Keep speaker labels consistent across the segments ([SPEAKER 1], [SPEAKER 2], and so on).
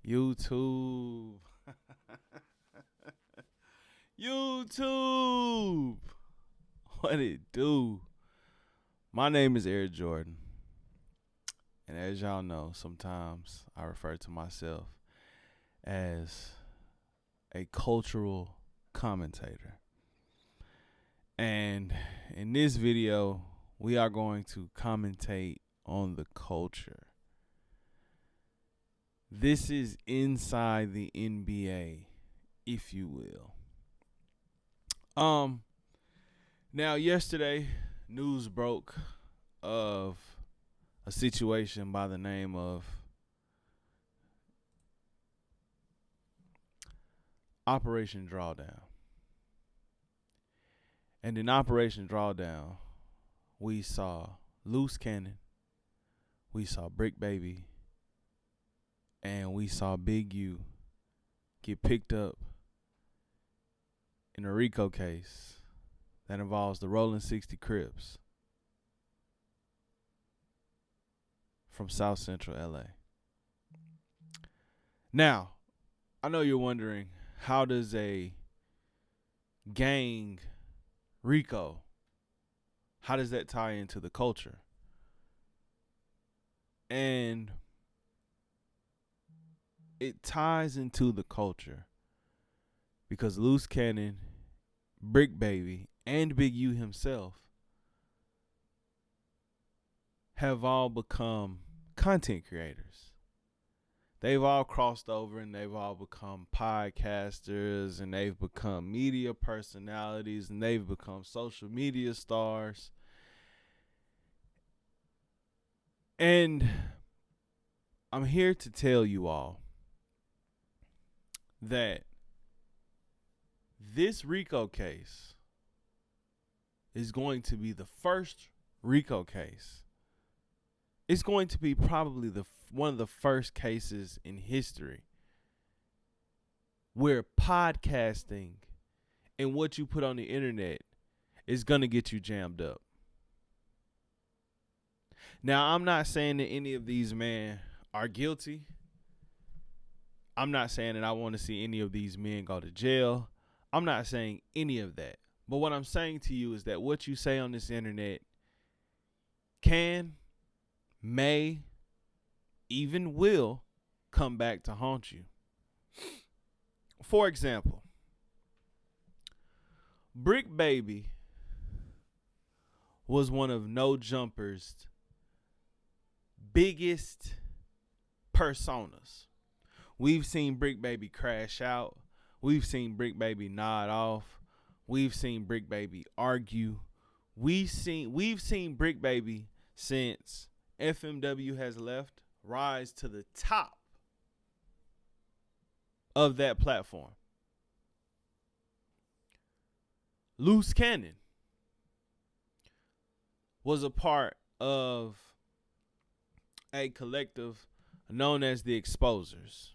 [SPEAKER 1] YouTube. YouTube. What it do? My name is Heir Jordan. And as y'all know, sometimes I refer to myself as a cultural commentator. And in this video, we are going to commentate on the culture. This is inside the NBA, if you will. Now yesterday, news broke of a situation by the name of Operation Drawdown. And in Operation Drawdown, we saw Luce Cannon, we saw Bricc Baby, and we saw Big U get picked up in a RICO case that involves the Rolling 60 Crips from South Central LA. Now, I know you're wondering, how does a gang RICO, how does that tie into the culture? And it ties into the culture because Luce Cannon, Bricc Baby, and Big U himself have all become content creators. They've all crossed over and they've all become podcasters and they've become media personalities and they've become social media stars. And I'm here to tell you all that this RICO case is going to be the first RICO case. It's going to be probably one of the first cases in history where podcasting and what you put on the internet is going to get you jammed up. Now, I'm not saying that any of these men are guilty. I'm not saying that I want to see any of these men go to jail. I'm not saying any of that. But what I'm saying to you is that what you say on this internet can, may, even will come back to haunt you. For example, Bricc Baby was one of No Jumper's biggest personas. We've seen Bricc Baby crash out. We've seen Bricc Baby nod off. We've seen Bricc Baby argue. We've seen Bricc Baby since FMW has left rise to the top of that platform. Luce Cannon was a part of a collective known as the Exposers.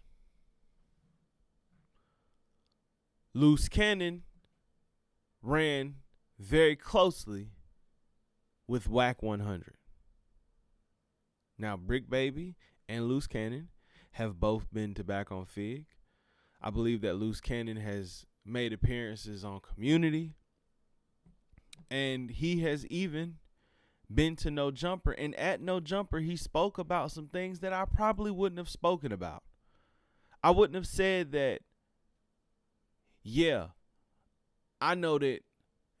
[SPEAKER 1] Luce Cannon ran very closely with Whack 100. Now, Bricc Baby and Luce Cannon have both been to Back on Fig. I believe that Luce Cannon has made appearances on Community. And he has even been to No Jumper. And at No Jumper, he spoke about some things that I probably wouldn't have spoken about. I wouldn't have said that, yeah, I know that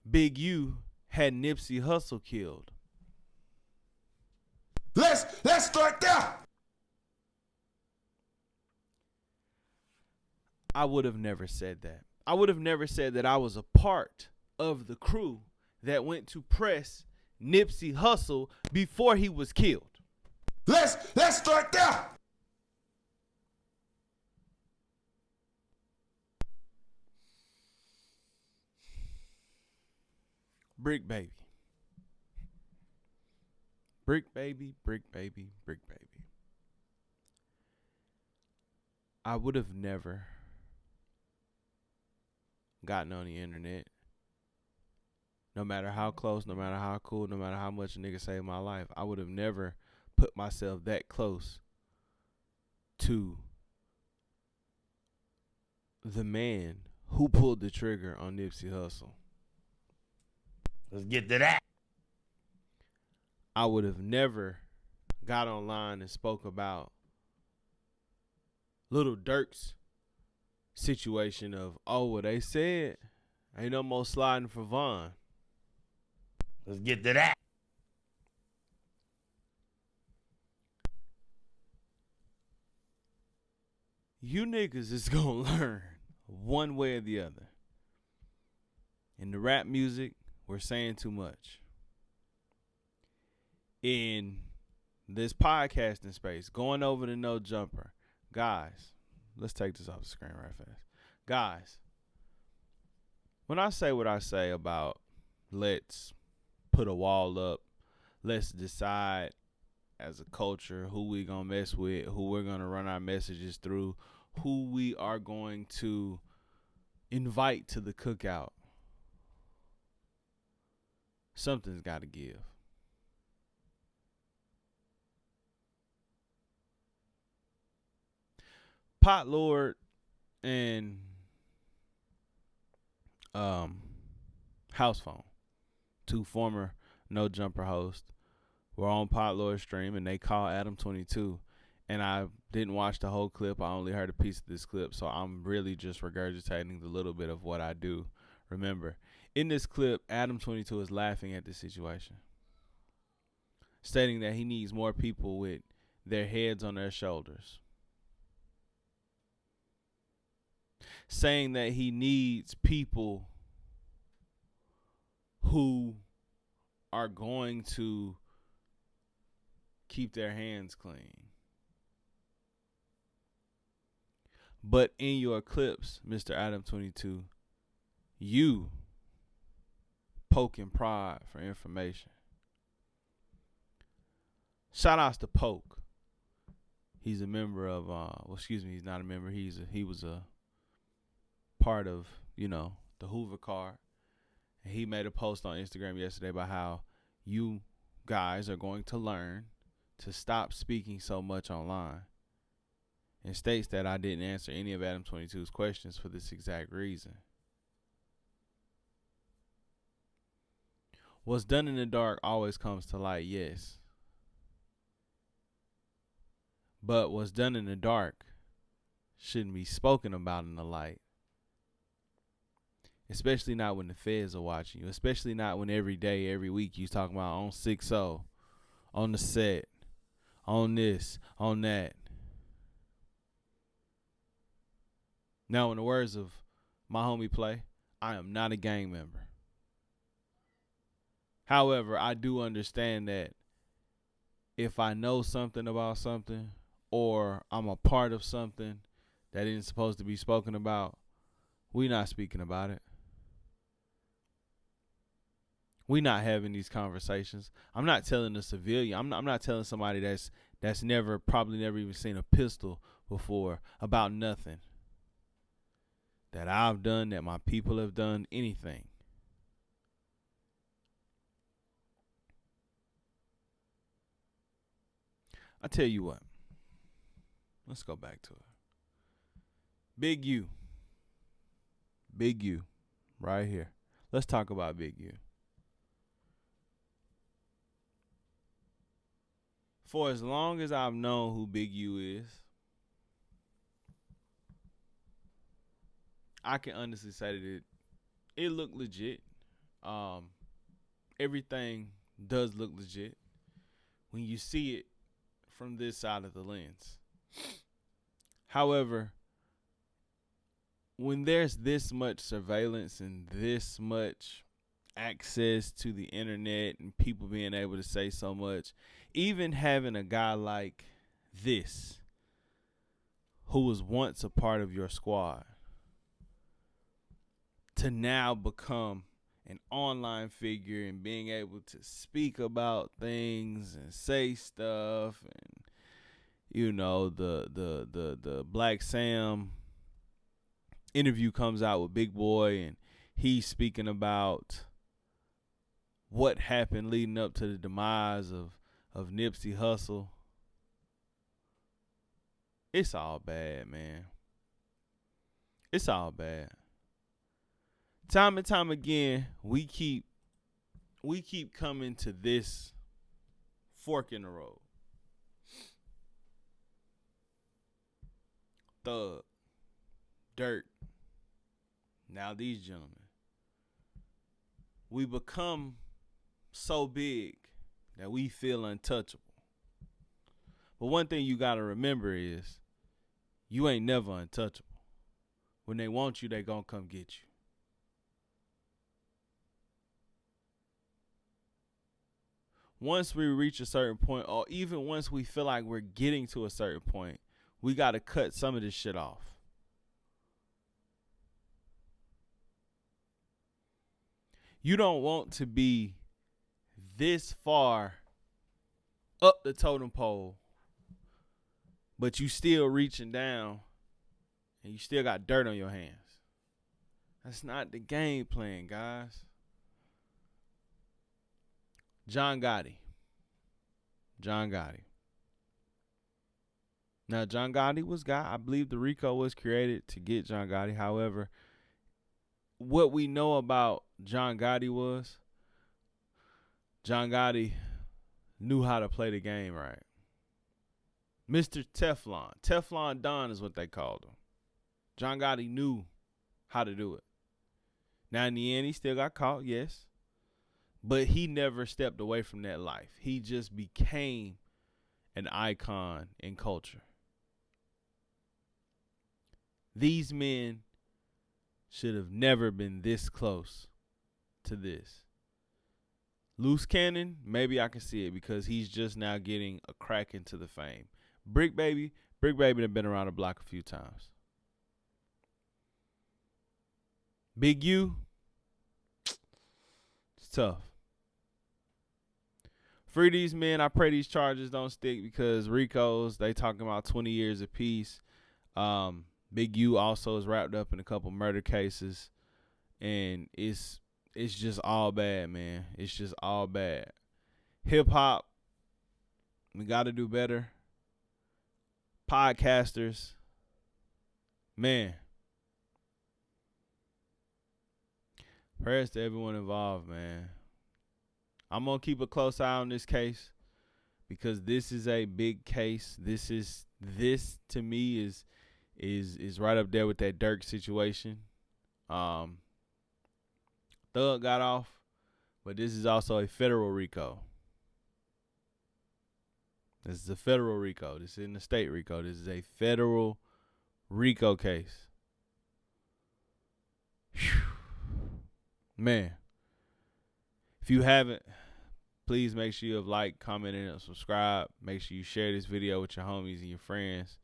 [SPEAKER 1] Big U had Nipsey Hussle killed.
[SPEAKER 2] Let's start there.
[SPEAKER 1] I would have never said that. I would have never said that I was a part of the crew that went to press Nipsey Hussle before he was killed.
[SPEAKER 2] Let's start there.
[SPEAKER 1] Bricc Baby. Bricc Baby, Bricc Baby, Bricc Baby. I would have never gotten on the internet, no matter how close, no matter how cool, no matter how much a nigga saved my life. I would have never put myself that close to the man who pulled the trigger on Nipsey Hussle.
[SPEAKER 2] Let's get to that.
[SPEAKER 1] I would have never got online and spoke about Little Durk's situation of, oh, well, they said ain't no more sliding for Vaughn.
[SPEAKER 2] Let's get to that.
[SPEAKER 1] You niggas is gonna learn one way or the other. In the rap music, we're saying too much. In this podcasting space, going over to No Jumper, guys, let's take this off the screen right fast. Guys, when I say what I say about let's put a wall up, let's decide as a culture who we gonna mess with, who we're gonna run our messages through, who we are going to invite to the cookout, something's got to give. Pot Lord and House Phone, two former No Jumper hosts, were on Pot Lord's stream, and they called Adam 22. And I didn't watch the whole clip. I only heard a piece of this clip, so I'm really just regurgitating the little bit of what I do remember. In this clip, Adam 22 is laughing at this situation, stating that he needs more people with their heads on their shoulders, saying that he needs people who are going to keep their hands clean. But in your clips, Mr. Adam 22, you poking Pride for information. Shout outs to Poke. He's a member of he's not a member. He was a part of, the Hoover Card. And he made a post on Instagram yesterday about how you guys are going to learn to stop speaking so much online, and states that I didn't answer any of Adam 22's questions for this exact reason. What's done in the dark always comes to light, yes. But what's done in the dark shouldn't be spoken about in the light. Especially not when the feds are watching you. Especially not when every day, every week, you talking about on 6-0, on the set, on this, on that. Now, in the words of my homie Play, I am not a gang member. However, I do understand that if I know something about something, or I'm a part of something that isn't supposed to be spoken about, we not speaking about it. We not having these conversations. I'm not telling a civilian. I'm not telling somebody that's probably never even seen a pistol before about nothing that I've done, that my people have done, anything. I tell you what. Let's go back to it. Big U. Big U. Right here. Let's talk about Big U. For as long as I've known who Big U is, I can honestly say that it looked legit. Everything does look legit when you see it from this side of the lens. However, when there's this much surveillance and this much access to the internet and people being able to say so much, even having a guy like this, who was once a part of your squad, to now become an online figure and being able to speak about things and say stuff, and the Black Sam interview comes out with Big Boy, and he's speaking about what happened leading up to the demise of Nipsey Hussle. It's all bad, man. It's all bad. Time and time again, we keep coming to this fork in the road. Thug, Dirt, now these gentlemen. We become so big that we feel untouchable. But one thing you gotta remember is you ain't never untouchable. When they want you, they gonna come get you. Once we reach a certain point, or even once we feel like we're getting to a certain point, we gotta cut some of this shit off. You don't want to be this far up the totem pole, but you still reaching down and you still got dirt on your hands. That's not the game plan, guys. John Gotti. Now, John Gotti was I believe the RICO was created to get John Gotti. However, what we know about John Gotti was John Gotti knew how to play the game right. Mr. Teflon. Teflon Don is what they called him. John Gotti knew how to do it. Now, in the end, he still got caught, yes. But he never stepped away from that life. He just became an icon in culture. These men should have never been this close to this. Luce Cannon, maybe I can see it because he's just now getting a crack into the fame. Bricc Baby have been around the block a few times. Big U, it's tough. Free these men. I pray these charges don't stick because RICOs, they talking about 20 years apiece. Big U also is wrapped up in a couple murder cases. And it's just all bad, man. It's just all bad. Hip-hop, we got to do better. Podcasters, man. Prayers to everyone involved, man. I'm going to keep a close eye on this case because this is a big case. This to me is right up there with that Dirk situation. Thug got off, but this is also a federal RICO. This is a federal RICO. This isn't a state RICO. This is a federal RICO case. Whew. Man, if you haven't, please make sure you have liked, commented, and subscribed. Make sure you share this video with your homies and your friends.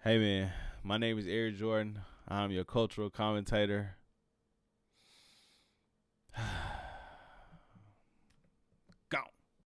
[SPEAKER 1] Hey, man, my name is Heir Jordan. I'm your cultural commentator.